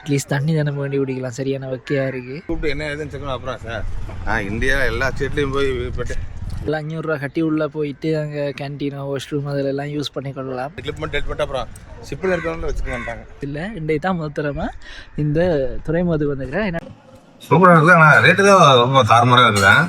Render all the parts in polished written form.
At least தண்ணி தானே வேண்டி குடிக்கலாம். சரியான வக்கையாக இருக்குது. கூப்பிட்டு என்ன ஏதுன்னு சொல்லணும். அப்புறம் சார் இந்தியா எல்லா ஸ்டேட்லேயும் போய் போயிட்டேன். எல்லாம் 500 ரூபா கட்டி உள்ளே போயிட்டு அங்கே கேன்டீனோ வாஷ்ரூம் அதிலெல்லாம் யூஸ் பண்ணிக்கொள்ளலாம். கிளிப்மெண்ட் டெட் பண்ணிட்டு அப்புறம் ஷிப்பில் இருக்கிறவங்க வச்சுக்க மாட்டாங்க. இல்லை இன்றைக்கு தான் முதத்தரமாக இந்த துறைமுகத்துக்கு வந்துக்கிறேன். என்ன சூப்பராக இருக்குது, ஆனால் ரேட்டு தான் ரொம்ப தாறுமாறாக இருக்குதேன்.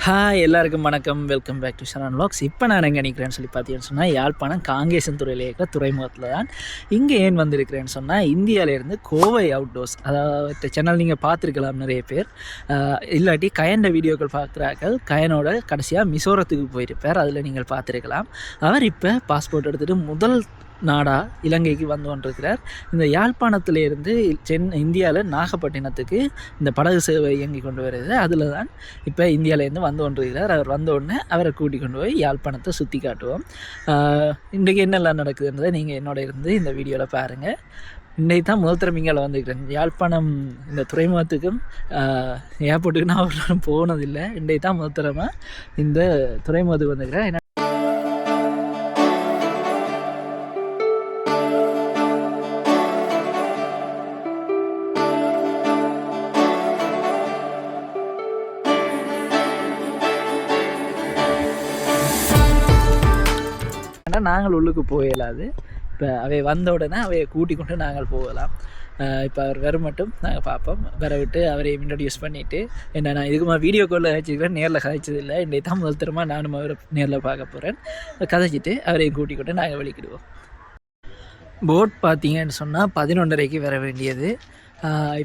ஹாய் எல்லாருக்கும் வணக்கம், welcome back to Sharan vlogs. இப்போ நான் எங்கே நிற்கிறேன்னு சொல்லி பார்த்தீங்கன்னு சொன்னால் யாழ்ப்பாணம் காங்கேசன்துறையில் இருக்கிற துறைமுகத்தில் தான். இங்கே ஏன் வந்திருக்கிறேன்னு சொன்னால் இந்தியாவிலேருந்து கோவை அவுட்டோர்ஸ், அதாவது சேனல் நீங்கள் பார்த்துருக்கலாம் நிறைய பேர். இல்லாட்டி கயண்ட வீடியோக்கள் பார்க்குறாக்கள் கயனோட கடைசியாக மிசோரத்துக்கு போயிருப்பார், அதில் நீங்கள் பார்த்துருக்கலாம். அவர் இப்போ பாஸ்போர்ட் எடுத்துகிட்டு முதல் நாடாக இலங்கைக்கு வந்து கொண்டிருக்கிறார். இந்த யாழ்ப்பாணத்திலேருந்து இந்தியாவில் நாகப்பட்டினத்துக்கு இந்த படகு சேவை இயங்கி கொண்டு வருது. அதில் தான் இப்போ இந்தியாவிலேருந்து வந்து கொண்டிருக்கிறார். அவர் வந்த உடனே அவரை கூட்டிக் கொண்டு போய் யாழ்ப்பாணத்தை சுற்றி காட்டுவோம். இன்றைக்கி என்னெல்லாம் நடக்குதுன்றதை நீங்கள் என்னோட இருந்து இந்த வீடியோவில் பாருங்கள். இன்றைக்கு தான் முதல் தரம் இங்கே வந்துருக்கிறேன். யாழ்ப்பாணம் இந்த துறைமுகத்துக்கும் ஏர்போர்ட்டுக்கு நான் ஒரு போனதில்லை. இன்றைக்கு தான் முதல் தரமாக இந்த துறைமுகத்துக்கு வந்துருக்கிறேன். நாங்கள் உள்ளுக்கு போயிடலாது. இப்போ அவை வந்த உடனே அவையை கூட்டிக் கொண்டு நாங்கள் போகலாம். இப்போ அவர் வர மட்டும் நாங்கள் பார்ப்போம். வர விட்டு அவரை இன்ட்ரடியூஸ் பண்ணிவிட்டு, என்ன நான் இதுக்குமா வீடியோ காலில் கதைச்சிக்கிறேன், நேரில் கதைச்சதில்லை. இன்றைக்கு தான் முதல் தரமாக நானும் அவரை நேரில் பார்க்க போகிறேன். கதைச்சிட்டு அவரையும் கூட்டிக் கொண்டு நாங்கள் வெளிக்கிடுவோம். போட் பார்த்தீங்கன்னு சொன்னால் 11:30க்கு வர வேண்டியது.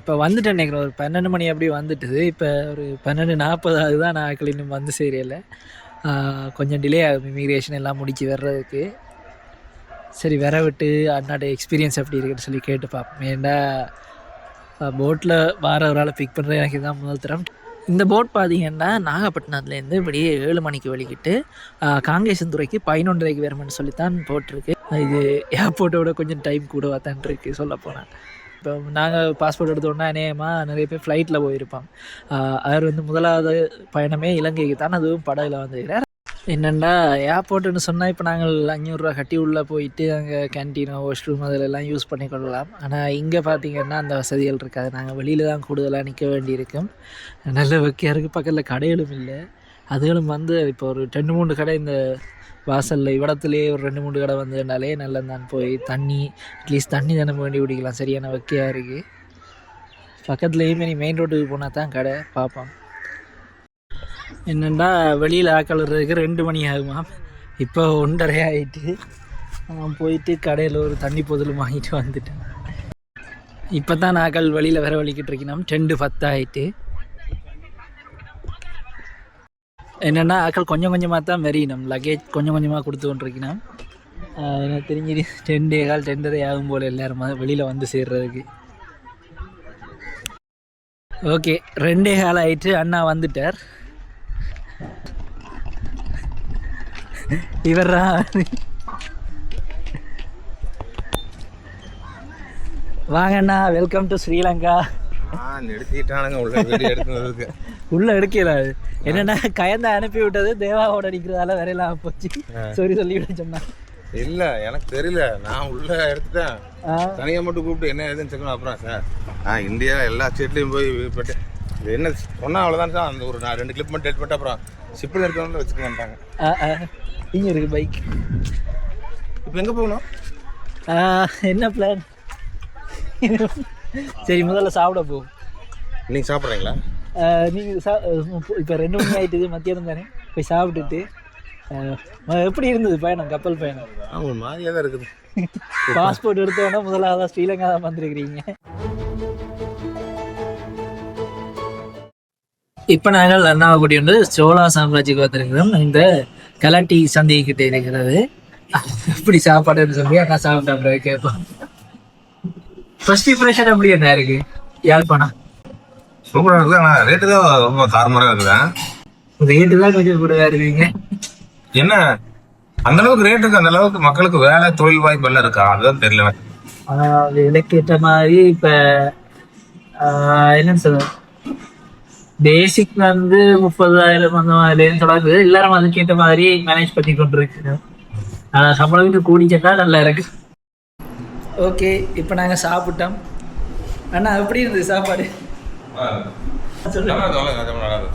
இப்போ வந்துட்டு நினைக்கிறேன், ஒரு 12 மணி அப்படி வந்துட்டுது. இப்போ ஒரு 12:40 தான் நான் இன்னும் வந்து சேரியலை. கொஞ்சம் டிலே ஆகும் இமிக்ரேஷன் எல்லாம் முடிச்சு வர்றதுக்கு. சரி, வர விட்டு அண்ணாட எக்ஸ்பீரியன்ஸ் எப்படி இருக்குன்னு சொல்லி கேட்டு பார்ப்போம். ஏன்னா போட்டில் வாரவரால் பிக் பண்ணுறது எனக்கு இதுதான் முதல் தரம். இந்த போட் பார்த்தீங்கன்னா நாகப்பட்டினத்துலேருந்து இப்படியே 7 மணிக்கு வெளிக்கிட்டு காங்கேசன்துறைக்கு 11:30க்கு வரணும்னு சொல்லித்தான் போட்டிருக்கு. இது ஏர்போர்ட்டோட கொஞ்சம் டைம் கூட தான் இருக்குது சொல்லப்போனால். இப்போ நாங்கள் பாஸ்போர்ட் எடுத்தோன்னா அநேகமாக நிறைய பேர் ஃப்ளைட்டில் போயிருப்பாங்க. அவர் முதலாவது பயணமே இலங்கைக்கு தான், அதுவும் படகுல வந்துக்கிறார். என்னென்னா ஏர்போர்ட்டுன்னு சொன்னால் இப்போ நாங்கள் 500 ரூபா கட்டி உள்ளே போயிட்டு அங்கே கேன்டீனோ வாஷ்ரூம் அதிலெல்லாம் யூஸ் பண்ணிக்கொள்ளலாம். ஆனால் இங்கே பார்த்திங்கன்னா அந்த வசதிகள் இருக்காது. நாங்கள் வெளியில் தான் கூடுதலாக நிற்க வேண்டியிருக்கும். நல்ல வைக்கையாக இருக்குது, பக்கத்தில் கடைகளும் இல்லை. அதுகளும் இப்போ ஒரு 2-3 கடை இந்த வாசலில் இவ்விடத்துலேயே ஒரு 2-3 கடை வந்ததுனாலே நல்லதான். போய் தண்ணி அட்லீஸ்ட் தண்ணி தானே வேண்டி குடிக்கலாம். சரியான வக்கையாக இருக்குது. பக்கத்துலேயுமே நீ மெயின் ரோட்டுக்கு போனால் தான் கடை பார்ப்போம். என்னென்னா வெளியில் ஆக்கள் வர்றதுக்கு 2 மணி ஆகுமா. இப்போ 1:30 ஆகிட்டு நான் போயிட்டு கடையில் ஒரு தண்ணி பொருள் வாங்கிட்டு வந்துட்டேன். இப்போ தான் ஆக்கள் வெளியில் வர வலிக்கிட்டு இருக்கணும். 2:10 ஆகிட்டு. என்னென்னா ஆக்கள் கொஞ்சம் கொஞ்சமாக தான் வெறியணும். லக்கேஜ் கொஞ்சம் கொஞ்சமாக கொடுத்து கொண்டிருக்கணும். எனக்கு தெரிஞ்சு 2:15 2:30 ஆகும் போல் எல்லோரும் வெளியில் வந்து சேர்றதுக்கு. ஓகே, 2:15 ஆகிட்டு அண்ணா வந்துட்டார். இவர்ரா வாங்கண்ணா, வெல்கம் டு ஸ்ரீலங்கா. உள்ள எடுக்கல. என்னன்னா கயந்த அனுப்பி விட்டது தேவாவோட அடிக்கிறதால வரையலாம் போச்சு. சரி சொல்லிவிட சொன்னா. இல்ல எனக்கு தெரியல, நான் உள்ள எடுத்துட்டேன். தனியா மட்டும் கூப்பிட்டு என்ன ஏதுன்னு சொல்லணும். அப்புறம் சார் இந்தியா எல்லா ஸ்டேட்லயும் போய் போயிட்டேன். இது என்ன சொன்னா அவ்வளவுதான் சார். அந்த ஒரு 2 கிளிப் மட்டும் டெட் பண்ணிட்டு அப்புறம் ஷிப்பில் இருக்கிறவங்க வச்சுக்க மாட்டாங்க. இங்க இருக்கு பைக். இப்போ எங்க போகணும், என்ன பிளான்? சரி, முதல்ல சாப்பிட போகும். நீங்கள் சாப்பிட்றீங்களா? நீங்கள் இப்போ 2 மணி ஆகிட்டுது, மத்தியானம் தானே. போய் சாப்பிட்டுட்டு எப்படி இருந்தது பயணம், கப்பல் பயணம்? ஒரு மாதிரியாக தான் இருக்குது. பாஸ்போர்ட் எடுத்தோன்னா முதலாவதாக ஸ்ரீலங்கா தான் வந்துருக்கிறீங்க. இப்போ நாங்கள் அண்ணாவக்குடி வந்து சோழா சாம்ராஜ்யத்துக்கு வந்திருக்கிறோம். இந்த கலாட்டி சந்தைக்கிட்ட இருக்கிறது. எப்படி சாப்பாடுன்னு சொல்லி அண்ணா சாப்பிட்டா கேட்போம். ஃபர்ஸ்ட் இம்ப்ரெஷன் எப்படி என்ன இருக்கு யாழ்ப்பாணம்? சூப்பராக இருக்குது, ஆனால் ரேட்டு தான் ரொம்ப தாறுமாறாக இருக்குதேன். ரேட்டு தான் கொஞ்சம் கூட இருக்குங்க. என்ன அந்த அளவுக்கு ரேட் இருக்கு, அந்த அளவுக்கு மக்களுக்கு வேலை தொழில் வாய்ப்பு எல்லாம் இருக்கா? அதுதான் தெரியல. எனக்கு ஏற்ற மாதிரி இப்போ என்னன்னு சொல்ல, பேசிக் வந்து 30,000 அந்த மாதிரின்னு தொடங்குது. எல்லாரும் அதுக்கேற்ற மாதிரி மேனேஜ் பண்ணி கொண்டு இருக்கு. சம்பளத்துக்கு கூடிச்சா நல்லா இருக்கு. ஓகே, இப்போ நாங்கள் சாப்பிட்டோம். அண்ணா எப்படி இருந்தது சாப்பாடு?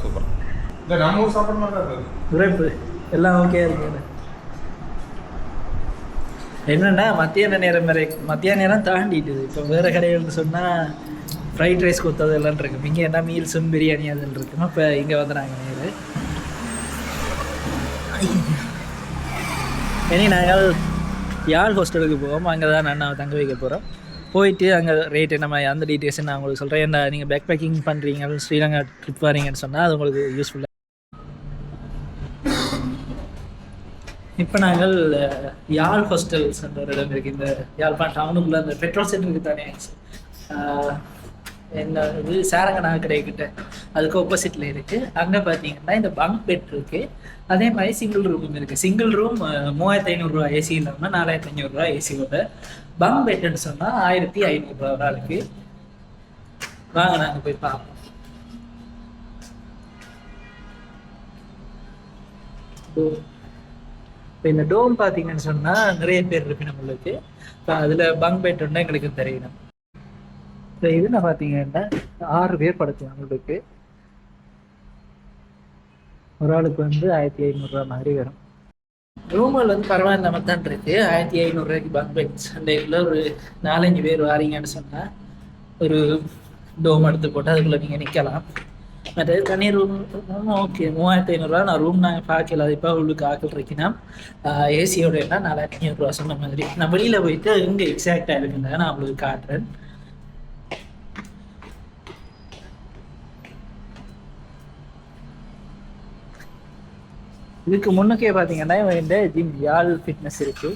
சூப்பர். நம்ம ஊர் சாப்பாடு மாதிரி தான் உரைப்பு எல்லாம் ஓகே இருக்கு. என்னென்னா மத்தியான நேரம் தாண்டிட்டுது. இப்போ வேறு கடைகள்னு சொன்னால் ஃப்ரைட் ரைஸ் கொடுத்தது எல்லாம் இருக்கும். இங்கே என்ன மீல்ஸும் பிரியாணி அதில் இருக்குமா. இப்போ இங்கே வந்துடுறாங்க நேரு. இனி நாங்கள் யாழ் ஹாஸ்டலுக்கு போவோம். அங்கே தான் நான் தங்க வைக்க போகிறோம். போயிட்டு அங்கே ரேட் என்ன மாதிரி அந்த டீட்டெயில்ஸ் நான் உங்களுக்கு சொல்கிறேன். ஏன்னா நீங்கள் பேக் பேக்கிங் பண்ணுறீங்க, ஸ்ரீலங்கா ட்ரிப் வரீங்கன்னு சொன்னால் அது உங்களுக்கு யூஸ்ஃபுல்லாக. இப்போ நாங்கள் யாழ் ஹாஸ்டல்ஸ் என்ற ஒரு இடம் இருக்குது. இந்த யாழ்ப்பாணம் டவுனுக்குள்ளே அந்த பெட்ரோல் சென்டருக்கு தானே என்ன இது சாரங்கனா கிடைக்கிட்ட அதுக்கு ஆப்போசிட்டில் இருக்குது. அங்கே பார்த்தீங்கன்னா இந்த பங்க் பெட் இருக்குது. அதே மாதிரி சிங்கிள் ரூமும் இருக்குது. சிங்கிள் ரூம் 3500 ஏசி இல்லாமல் 4500 ஏசியோட. பங்க் பெட்டுன்னு சொன்னால் 1500 ஒரு ஆளுக்கு. வாங்க நாங்கள் போய் பார்ப்போம். இப்போ இந்த டோம் பார்த்தீங்கன்னு சொன்னால் நிறைய பேர் இருக்கு நம்மளுக்கு. இப்போ அதில் பங்க் பெட் ஒன்று எங்களுக்கு தெரியணும். இப்போ இதில் பார்த்தீங்கன்னா 6 பேர் படுக்கலாம். உங்களுக்கு ஒரு ஆளுக்கு வந்து 1500 மாதிரி வரும். ரூம்கள் வந்து பரவாயில்லாம தான் இருக்கு. 1500 பங்க் பெட்ஸ். அந்த இதில் ஒரு 4-5 பேர் வாரீங்கன்னு சொன்னால் ஒரு டோம் எடுத்து போட்டு அதுக்குள்ளே நீங்கள் நிற்கலாம். மற்றது தனி ரூம் ஓகே 3500. நான் ரூம் நாங்கள் பார்க்கல. அது இப்போ உள்ளுக்கு ஆக்கள் இருக்குன்னா ஏசியோட என்ன 4500 சொன்ன மாதிரி. நான் வெளியில் போயிட்டு இங்கே எக்ஸாக்டாக இருக்குங்க நான் உங்களுக்கு காட்டுறேன். இதுக்கு முன்னுக்கே பார்த்தீங்கன்னா இந்த ஜிம் யாழ் ஃபிட்னஸ் இருக்கு.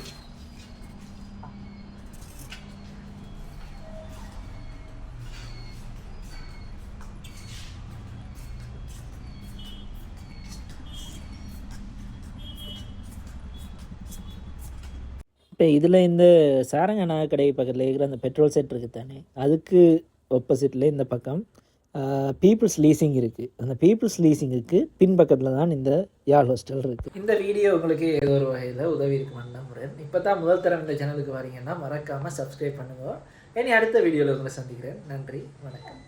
இப்போ இதில் இந்த சாரங்கண்ணா கடை பக்கத்தில் இருக்கிற அந்த பெட்ரோல் செட் இருக்குது தானே, அதுக்கு ஆப்போசிட்டில் இந்த பக்கம் பீப்புள்ஸ் லீசிங் இருக்குது. அந்த பீப்புள்ஸ் லீசிங்குக்கு பின்பக்கத்தில் தான் இந்த யாழ் ஹாஸ்டல் இருக்குது. இந்த வீடியோ உங்களுக்கு ஏதோ ஒரு வகையில் உதவி இருக்குமான்னு நம்புகிறேன். இப்போ தான் முதல் தரம் இந்த சேனலுக்கு வரீங்கன்னா மறக்காமல் சப்ஸ்கிரைப் பண்ணுங்க. இனி அடுத்த வீடியோவில் உங்களை சந்திக்கிறேன். நன்றி, வணக்கம்.